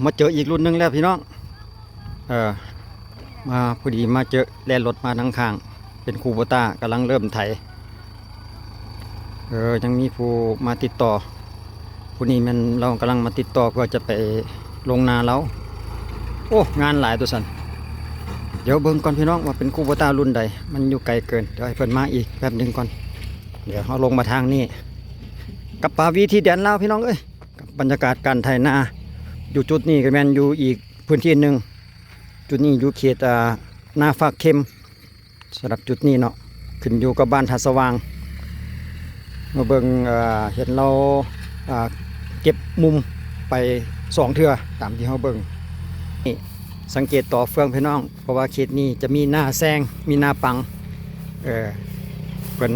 มาเจออีกรุ่นหนึ่งแล้วพี่น้องเออมาพอดีมาเจอแล่นรถมาทั้งข้างเป็นคูโบต้ากำลังเริ่มไถยังมีผู้มาติดต่อผู้นี้มันเรากำลังมาติดต่อเพื่อจะไปลงนาเราโอ้งานหลายตัวสันเดี๋ยวเบิ่งก่อนพี่น้องว่าเป็นคูโบต้ารุ่นใดมันอยู่ไกลเกินเดี๋ยวให้เพิ่นมาอีกแป๊บหนึ่งก่อนเดี๋ยวเขาลงมาทางนี้กับป่าวีที่แดนลาวพี่น้องเอ้ยกับบรรยากาศการไถนาอยู่จุดนี้ก็แม่นอยู่อีกพื้นที่หนึ่งจุดนี้อยู่เขตนาฝากเข้มสำหรับจุดนี้เนาะขึ้นอยู่กับบ้านท่าสว่างมาเบิ่งเห็นเราเก็บมุมไป2 เทื่อตามที่เขาเบิ่งนี่สังเกตต่อเฟืองพี่น้องเพราะว่าเขตนี้จะมีหน้าแซงมีหน้าปังเป็น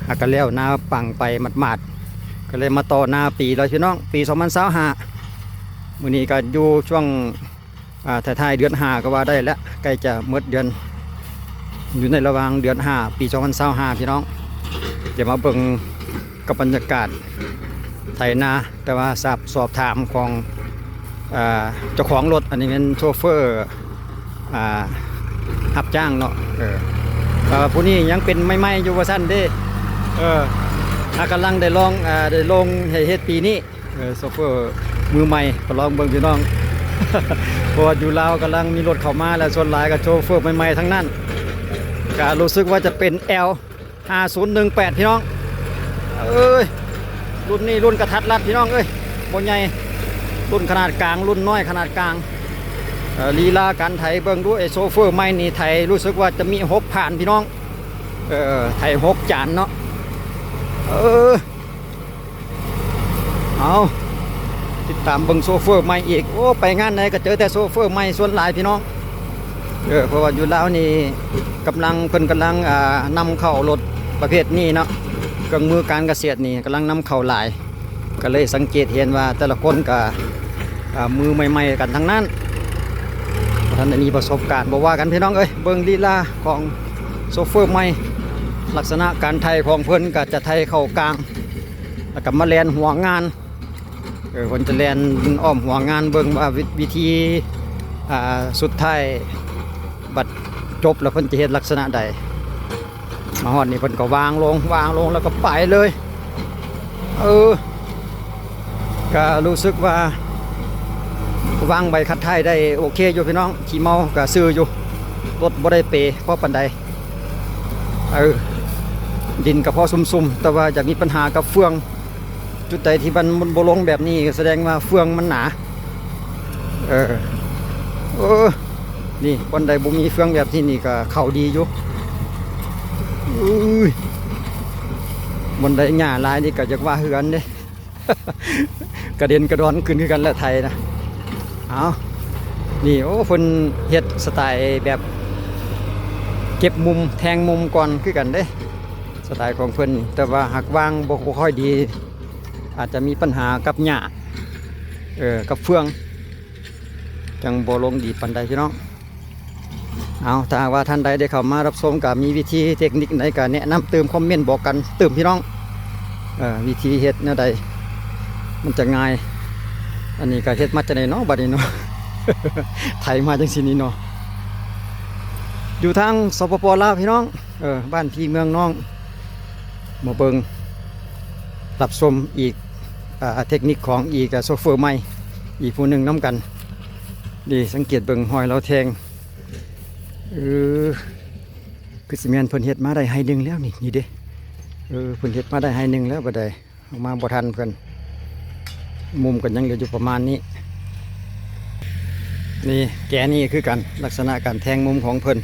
หากกันแล้วหน้าปังไปหมาดๆก็เลยมาต่อหน้าปีแล้วพี่น้องปี2025มื้อนี้ก็อยู่ช่วงท้ายๆเดือน5ก็ว่าได้แล้วใกล้จะหมดเดือนอยู่ในระหว่างเดือน5ปี2025พี่น้องเดี๋ยวมาเบิ่งกับบรรยากาศไถนาแต่ว่าสอบถามของเจ้าของรถอันนี้เป็นโชเฟอร์รับจ้างเนาะผู้นี้ยังเป็นไม่อยู่ว่าสั้นเด้กำลังได้ลงเฮ็ดปีนี้โชเฟอร์มือใหม่ก็ลองเบิ่งพี่น้อง เพราะว่าอยู่ลาวกำลังมีรถเข้ามาแล้วส่วนหลายกับโชเฟอร์ใหม่ๆทั้งนั้นก็รู้สึกว่าจะเป็น L5018 พี่น้องรุ่นนี้รุ่นกระทัดรัดพี่น้องบนใหญ่รุ่นขนาดกลางรุ่นน้อยขนาดกลางลีลาการไถเบิ่งดูไอ้โซเฟอร์ใหม่นี่ไถรู้สึกว่าจะมี6ผ่านพี่น้องไถ6จานเนาะเอาติดตามเบิ่งโซเฟอร์ใหม่อีกโอ้ไปงานไหนก็เจอแต่โซเฟอร์ใหม่ส่วนหลายพี่น้องเพราะว่าอยู่แล้วนี่เพิ่นกำลังนำเข้ารถประเภทนี้เนาะเครื่องมือการเกษตรนี่กำลังนำเข้าหลายก็เลยสังเกตเห็นว่าแต่ละคนก็มือใหม่ๆกันทั้งนั้นท่านมีประสบการณ์บอกว่ากันพี่น้องเบิ่งลีลาของโซเฟอร์ใหม่ลักษณะการไถของเพิ่นก็จะไถเข้ากลางแล้วก็มาแล่นหัวงานคนจะแล่นอ้อมหัวงานเบิ่งว่าวิธีสุดท้ายบัดจบแล้วเพิ่นจะเฮ็ดลักษณะใดมาฮอดนี่เพิ่นก็วางลงแล้วก็ไปเลยก็รู้สึกว่าวางใบคัดท้ายได้โอเคอยู่พี่น้องขี่เมาก็ซื้ออยู่รถบ่ได้เปเพราะปานใดดินก็พอซุ่มๆแต่ว่าจะมีปัญหากับเฟืองจุดใดที่มันบ่ลงแบบนี้แสดงว่าเฟืองมันหนานี่บนใดบ่มีเฟืองแบบที่นี่ก็เข้าดีอยู่บนใดหญ้าลายนี่ก็จะว่าเหือนเด้ กระเด็นกระดอนขึ้นคือกันและไทยนะเอานี่โอ้เพิ่นเฮ็ดสไตล์แบบเก็บมุมแทงมุมก่อนคือกันเด้สไตล์ของเพิ่นแต่ว่าหากวางบ่ค่อยดีอาจจะมีปัญหากับหญ้ากับเฟืองจังบ่ลงดีปานใดพี่น้องเอาถ้าว่าท่านใดได้เข้ามารับชมกับมีวิธีเทคนิคไหนก็แนะนำเติมคอมเมนต์บอกกันเติมพี่น้องวิธีเฮ็ดแนวใดมันจะง่ายอันนี้ก็เฮ็ดมาจากไหนเนาะบัดนี้เนาะ ไถมาจังซี่นี่เนาะอยู่ทางสปป.ลาวพี่น้องบ้านพี่เมืองน้องมาเบิ่งรับชมอีกเทคนิคของอีกโซเฟอร์ใหม่อีกผู้หนึ่งน้ำกันดีสังเกตเบิ่งหอยเราแทงคือสิแม่นเพิ่นเฮ็ดมาได้ให้หนึ่งแล้วนี่เด้เพิ่นเฮ็ดมาได้ให้หนึ่งแล้วบ่ได้ออกมาบ่ทันเพิ่นมุมกันยังเหลืออยู่ประมาณนี้นี่แกนี่คือกันลักษณะการแทงมุมของเพิ่น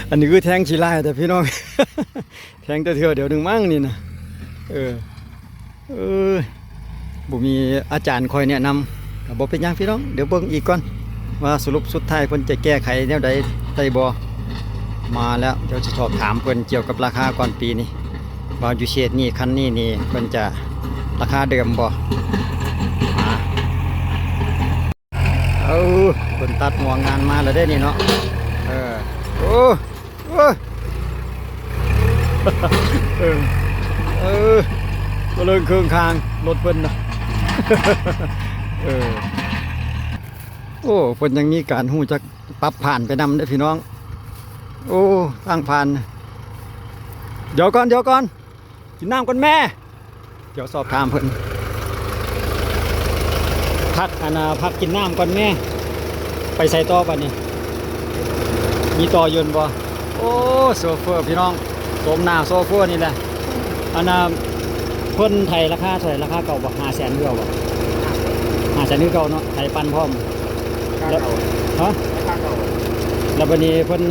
อันนี้คือแทงชีลายแต่พี่น้อง แทงแต่เถื่อเดี๋ยวนึงมั่งนี่นะบ่มีอาจารย์คอยแนะนำบ่เป็นหยังพี่น้องเดี๋ยวเบิ่งอีกก่อนว่าสรุปสุดท้ายเพิ่นจะแก้ไขแนวใดได้บ่มาแล้วเดี๋ยวจะสอบถามเพิ่นเกี่ยวกับราคาก่อนปีนี้ว่าอยู่เฉดนี่คันนี้นี่เพิ่นจะราคาเดิมบ่เพิ่นตัดหัวงานมาแล้วได้นี่เนาะก็เลยเครื่องคางรถเพิ่นนะ เออโอ้เพิ่นยังมีการฮู้จักปรับผ่านไปนำเด้อพี่น้องโอ้ตั้งผ่านเดี๋ยวก่อนกินน้ำก่อนแม่เดี๋ยวสอบถามเพิ่นพักกินน้ำก่อนแม่ไปใส่ต่อป่ะนี่มีต่อยืนบ่โอ้โซเฟอร์พี่น้องสมหน้าโซเฟอร์นี่แหละเพิ่นไทยราคาเท่าไหร่ราคาเก่าบ่500,000เดียวบ่500,000นี่เก่าเนาะไทยปั้นพร้อมแล้วฮะแล้ววันนี้เพิ่น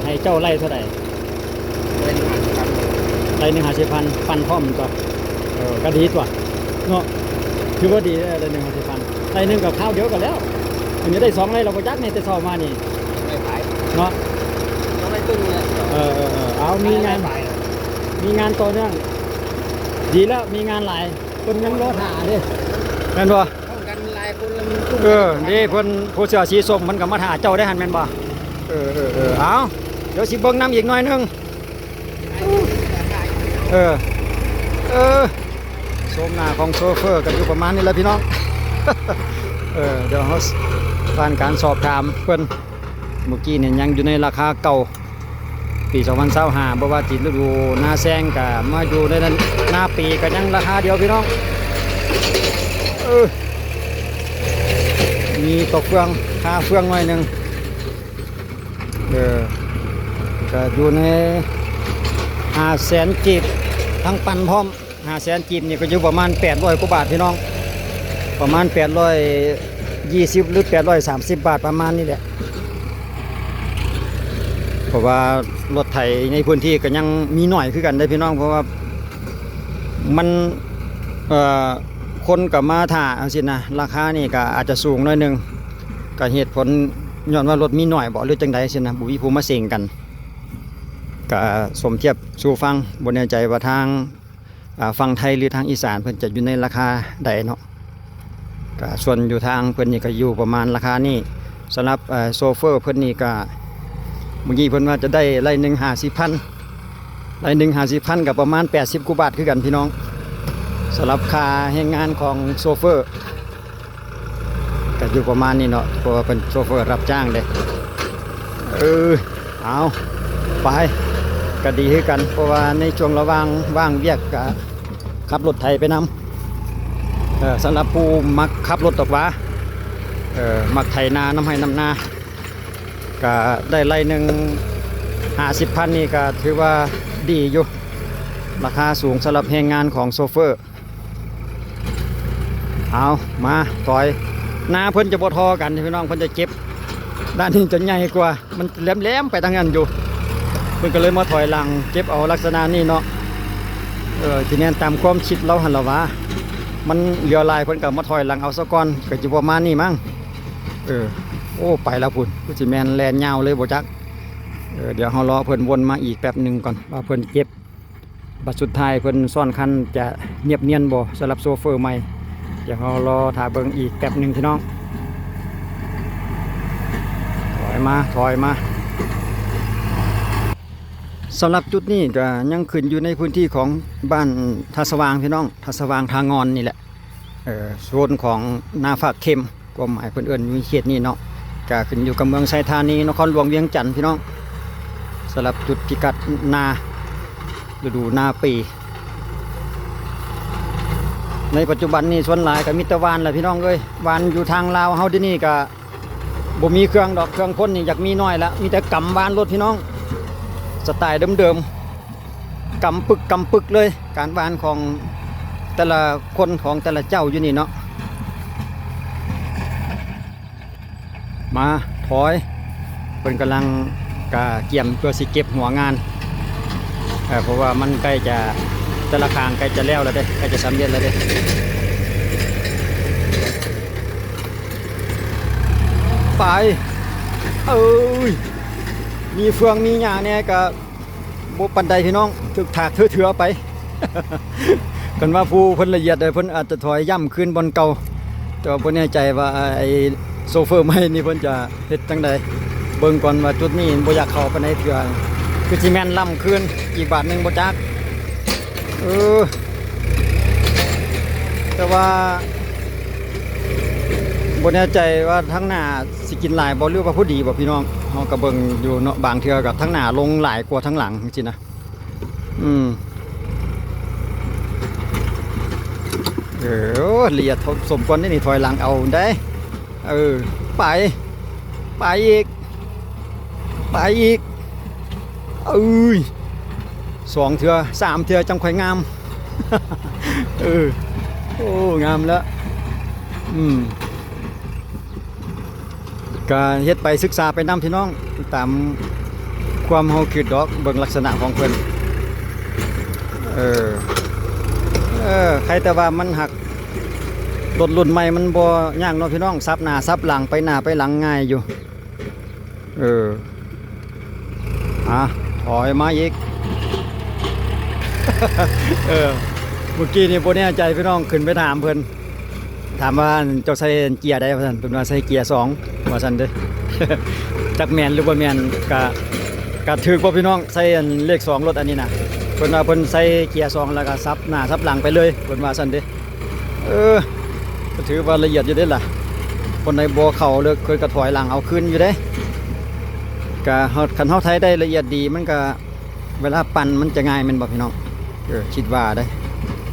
ให้เจ้าไล่เท่าไหร่ไล่1 50,000ปั้นพร้อมก็ก็ดีตัวเนาะคือว่าดีได้1 50,000ไล่นึงกับข้าวเดียวกันแล้วอันนี้ได้2ไล่เราก็ยักในแต่เช้ามานี่เนาะต้องไล่ตึ้งเลยเอามีงานต่อเนื่องดีแล้วมีงานหลายคนยังรอถ่าดิแม่นบ่กันหลายคนนี่เพิ่นผู้เสื้อสีส้มมันก็มาถ่าเจ้าได้หันแม่นบ่เอาเดี๋ยวสิเบิ่งน้ำอีกหน่อยนึงโซมหน้าของโซเฟอร์กันอยู่ประมาณนี้แหละพี่น้องเดี๋ยวเฮาผ่านการสอบถามเพิ่นเมื่อกี้เนี่ยยังอยู่ในราคาเก่าปี2025บ่ว่าจิตฤดูหน้าแซงก็มาอยู่ในนั้นหน้าปีก็ยังราคาเดียวพี่น้องมีตกเฟืองค่าเฟืองหน่อยนึงก็อยู่ใน500,000กีบทั้งปันพร้อม500,000กีบนี่ก็อยู่ประมาณ800กว่าบาทพี่น้องประมาณ820หรือ830บาทประมาณนี้แหละเพราะว่ารถไถในพื้นที่ก็ยังมีหน่อยคือกันได้พี่น้องเพราะว่ามันคนกับมาถ่าเอาสินะราคานี่ก็อาจจะสูงหน่อยนึงก็เหตุผลย้อนว่ารถมีหน่อยบ่หรือจังใดสินะบุวิภูมาเซ็งกันก็สมเทียบสู่ฟังบนแน่ใจว่าทางฝั่งไทยหรือทางอีสานเพิ่นจะอยู่ในราคาใดเนาะก็ส่วนอยู่ทางเพิ่นนี่ก็อยู่ประมาณราคานี้สำหรับโซเฟอร์เพิ่นนี่ก็เมื่อกี้เพิ่นว่าจะได้ไล่1 50,000ไล่1 50,000กับประมาณ80กว่าบาทคือกันพี่น้องสำหรับค่าแรงงานของโซเฟอร์ก็อยู่ประมาณนี้เนาะเพราะว่าเป็นโซเฟอร์รับจ้างเด้เอาไปก็ดีคือกันเพราะว่าในช่วงระหว่างเวียกก็ขับรถไถไปนำสำหรับผู้มักขับรถตกว่ามักไถนาน้ำให้น้ำนาก็ได้ไล่หนึ่ง50,000นี่ก็ถือว่าดีอยู่ราคาสูงสำหรับแรงงานของโซเฟอร์เอามาต่อยหน้าเพิ่นจะบ่ทอกันพี่น้องเพิ่นจะเก็บด้านนี้จะใหญ่กว่ามันแหลมๆไปทางนั้นอยู่เพิ่นก็เลยมาถอยหลังเก็บเอาลักษณะนี้เนาะทีนี้ตามความคิดเราหันละว่ามันเหลียวลายเพิ่นก็มาถอยหลังเอาซะก่อนก็จะประมาณนี้มั้งโอ้ไปแล้วพุ่นกูสิแม่นแลนยาวเลยบ่จักเดี๋ยวเฮารอเพิ่นวนมาอีกแป๊บนึงก่อนว่าเพิ่นเก็บบัดสุดท้ายเพิ่นซ่อนคันจะเนียบเนียนบ่สำหรับโซเฟอร์ใหม่เดี๋ยวเฮารอถ่าเบิ่งอีกแป๊บนึงพี่น้องถอยมาสำหรับจุดนี้ก็ยังขึ้นอยู่ในพื้นที่ของบ้านท่าสว่างพี่น้องท่าสว่างทางงอนนี่แหละโซนของนาฝากเข็มก็หมายเพิ่นเอิ้นอยู่เขตนี้เนาะก็ขึ้นอยู่กับเมืองไชยธานีนครหลวงเวียงจันทน์พี่น้องสำหรับจุดพิกัดนาฤดูนาปีในปัจจุบันนี้ส่วนหลายก็มีแต่วานแหละพี่น้องเอ้ยวานอยู่ทางลาวเฮาที่นี่ก็บ่มีเครื่องพ่นนี่อยากมีน้อยละมีแต่กำวานรถพี่น้องสไตล์เดิมๆกำปึกเลยการวานของแต่ละคนของแต่ละเจ้าอยู่นี่เนาะมาถอยเป็นกำลังกะเกี่ยมเพื่อสิเก็บหัวงานเพราะว่ามันใกล้จะแต่ละคางใกล้จะแล้วเด้ใกล้จะสำเร็จแล้วเด้ไปมีเฟืองมีหญ้าเนี่ยก็บ่ปานใดพี่น้องถึกถากเถื่อไป กันว่าผู้เพิ่นละเอียดเพิ่นอาจจะถอยย่ำขึ้นบนเก่าแต่ว่าบ่แน่ใจว่าไอ้โซเฟอร์ใหม่นี่เพิ่นจะเฮ็ดจังใดเบิ่งก่อนว่าจุดนี้บ่อยากเข้าไปในเถื่อคือสิแม่นล่ำขึ้นอีกบาทนึงบ่จักแต่ว่า บ่แน่ใจว่าทั้งหน้าสิกินหลายบ่หรือว่าผู้ดีบ่พี่น้องเฮาก็เบิ่งอยู่เนาะบางเทื่อกับทั้งหน้าลงหลายกว่าทั้งหลังจริงๆนะละเอียดสมควรได้นี่ถอยหลังเอาได้ไปอีก2 เทื่อ3 เทื่อจังค่อยงาม โอ้งามแล้วก็เฮ็ดไปศึกษาไปนำพี่น้องตามความเฮาคิดดอกเบิ่งลักษณะของเพิ่นใครแต่ว่ามันหักรถรุ่นใหม่มันบ่ยากเนาะพี่น้องซับหน้าซับหลังไปหน้าไปหลังง่ายอยู่ถอยมาอีก เมื่อกี้นี่บ่แน่ใจพี่น้องขึ้นไปถามเพิ่นถามว่าเจ้าใส่เกียร์ใดว่าซั่นเพิ่นว่าใส่เกียร์2ว่าซั่นเด้อ จักแม่นหรือบ่แม่นก็ถูกบ่พี่น้องใส่เลข2รถอันนี้น่ะเพิ่นว่าเพิ่นใส่เกียร์2แล้วก็ซับหน้าซับหลังไปเลยเพิ่นว่าซั่นเด้ก็ถือว่าละเอียดอยู่เด้ล่ะคนในบ่เข้าเลิกเคยกระถอยหลังเอาคืนอยู่เด้ก็คันเฮาไทยได้ละเอียดดีมันก็เวลาปั่นมันจะง่ายแม่นบ่พี่น้องคิดว่าได้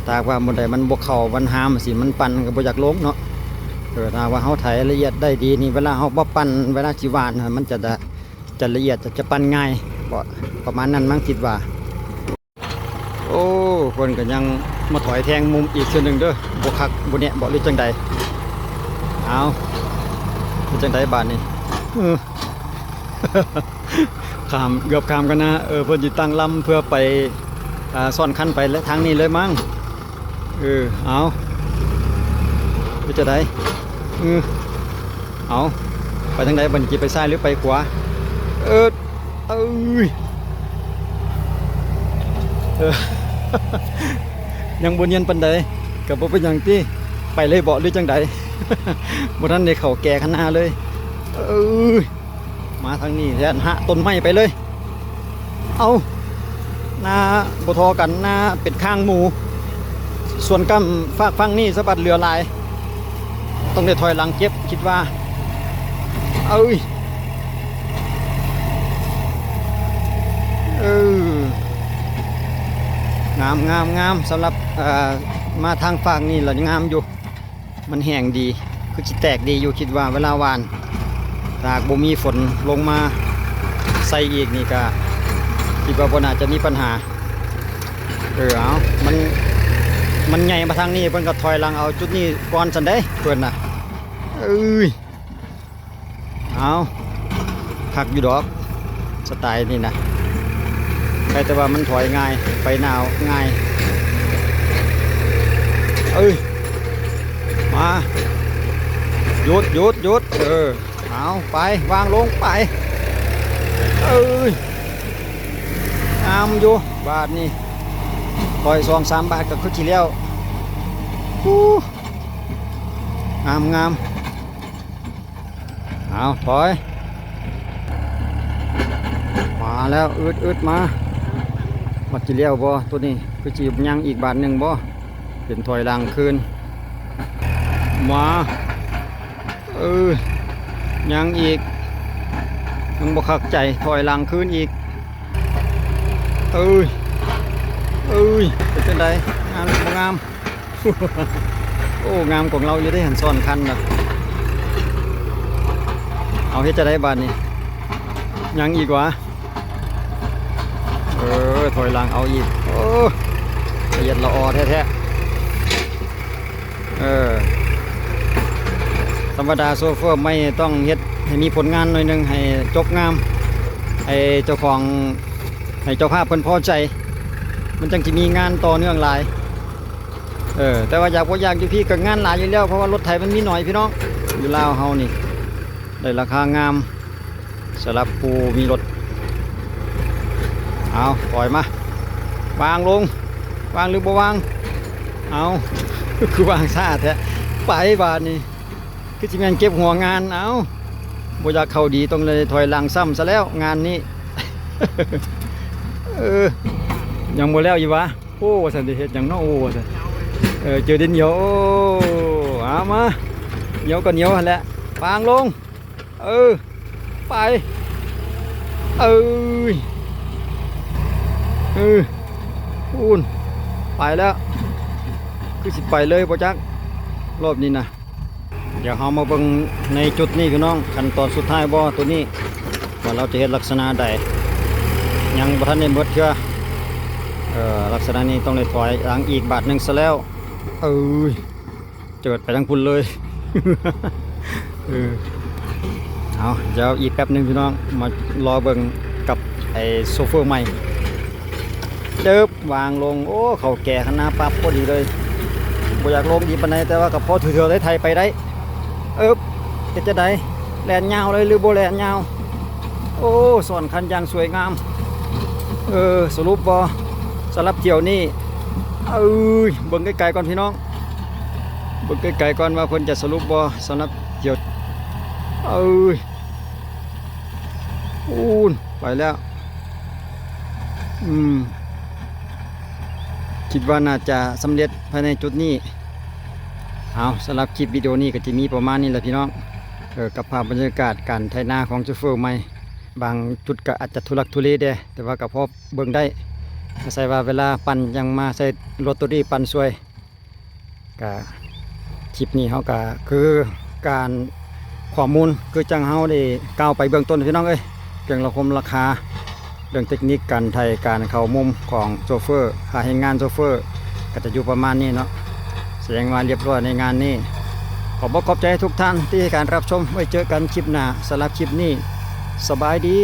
ถ้าว่าบนใดมันบกเข่ามันหามสิมันปั่นก็บ่อยากล้มเนาะถ้าว่าเฮาไถละเอียดได้ดีนี่เวลาเฮาบ่ปั่นเวลาสิหวานมันจะละเอียดจะปั่นง่ายบ่ประมาณนั้นมั้งคิดว่าโอ้คนก็ยังมาถอยแทงมุมอีกเทื่อนึงเด้อบ่คักบ่เนี่ยบ่หรือจังใดเอาเป็นจังใดบาดนี้เกือบข้ามกันนะเพิ่นสิตั้งลำเพื่อไปซ่อนคันไปและทางนี้เลยมั้งเอาไปจะได้เอาไปทางไหนบันจีไปซ้ายหรือไปขวายังบนเย็นปันใดกับบ่เป็นอย่างที่ไปเลยเบาะหรือจังใดบนนั้นในเขาแก่ขนาดเลยมาทางนี้แทนหะต้นไม้ไปเลยเอาหน้าบทอกันหน้าเป็ดข้างหมูส่วนกำฝากฟังนี่สะบัดเรือลายต้องได้ถอยหลังเก็บคิดว่างามสำหรับมาทางฝากนี่แหละงามอยู่มันแห้งดีคือจิแตกดีอยู่คิดว่าเวลาวานถ้าบ่มีฝนลงมาใส่อีกนี่ก็คิดว่าบ่น่าจะมีปัญหาเอามันใหญ่มาทางนี้เพิ่นก็ถอยหลังเอาจุดนี้ก่อนซั่นเด้เพิ่นน่ะเอาคักอยู่ดอกสไตล์นี่นะใครแต่ว่ามันถอยง่ายไปหนาวง่ายมาหยุดเอาไปวางลงไปงามอยู่บาทนี่ถอย2-3 บาทกับคือที่แล้วงามเอาถอยมาแล้วอึดมาที่แล้วบ่ตัวนี้คือจีบยังอีกบาทหนึ่งบ่เป็นถอยหลังคืนมายังอีกยังบ่คักใจถอยหลังคืนอีกเป็นจังไดงามบ่งาม โอ้งามของเราอยู่ได้หันซ้อนคันนะเอาเฮ็ดจะได้บาดนี้ยังอีกวะถอยหลังเอาอีกละเอียดละออแท้ธรรมดาโซเฟอร์ไม่ต้องเฮ็ดให้มีผลงานหน่อยนึงให้จบงามให้เจ้าของให้เจ้าภาพเพิ่นพอใจมันจังสิมีงานต่อเนื่องหลายแต่ว่าอยากอยู่พี่กับงานหลายอยู่แล้วเพราะว่ารถไถมันมีหน่อยพี่น้องอยู่ลาวเฮานี่ได้ราคางามสำหรับผู้มีรถเอาปล่อยมาวางลงวางหรือบ่วางเอาคือวางซ่าแท้ไปบาดนี้คือสิแม่นเก็บหัวงานเอาบ่อยากเข้าดีต้องเลยถอยหลังซ้ำซะแล้วงานนี้ ยังบ่แล้วอยู่วะโอ้ว่าซั่นสิเฮ็ดหยังเนาะโอ้ว่าซั่นเจอดินเหนียวเอามา เหนียวก็เหนียวหั่นแหละวางลงไปเอ้ยพูนไปแล้วคือสิไปเลยบ่จักรอบนี้นะเดี๋ยวเรามาเบิ่งในจุดนี้พี่น้องขั้นตอนสุดท้ายบ่ตัวนี้ว่าเราจะเห็นลักษณะใดยังบ่ทันได้หมดเทื่อลักษณะนี้ต้องได้ถอยหลังอีกบาทหนึงซะแล้วเจิดไปทั้งพุ่นเลย เอาเดี๋ยวอีกแป๊บหนึงพี่น้องมารอเบิ่งกับไอ้โซเฟอร์ใหม่วางลงโอ้เขาแก่ขนาดปั๊บพอดีเลยบ่อยากลงดีปานใดแต่ว่ากับพอถือได้ไทยไปได้เฮ็ดจะได้แล่นยาวเลยหรือบ่แล่นยาวโอ้สอนคันอย่างสวยงามสรุปบ่สำหรับเที่ยวนี้เบิ่งไกลๆก่อนพี่น้องเบิ่งไกลๆก่อนว่าเพิ่นจะสรุปบ่สำหรับเที่ยวไปแล้วคิดว่าน่าจะสำเร็จภายในจุดนี้เอาสำหรับคลิปวิดีโอนี้ก็จะมีประมาณนี้แหละพี่น้องกับภาพบรรยากาศการไถนาของโชเฟอร์ใหม่บางจุดก็อาจจะทุลักทุเลเด้แต่ว่าก็พอเบิ่งได้ใส่ว่าเวลาปั่นยังมาใส่รถตัวนี้ปั่นสวยก็คลิปนี้เขาก็คือการข้อมูลคือจังเฮาได้ก้าวไปเบื้องต้นพี่น้องเรื่องราคาเรื่องเทคนิคการไทยการเข้ามุมของโชเฟอร์ค่าให้งานโชเฟอร์ก็จะอยู่ประมาณนี้เนาะแสดงว่าเรียบร้อยในงานนี้ขอบใจทุกท่านที่ให้การรับชมไว้เจอกันคลิปหน้าสำหรับคลิปนี้สบายดี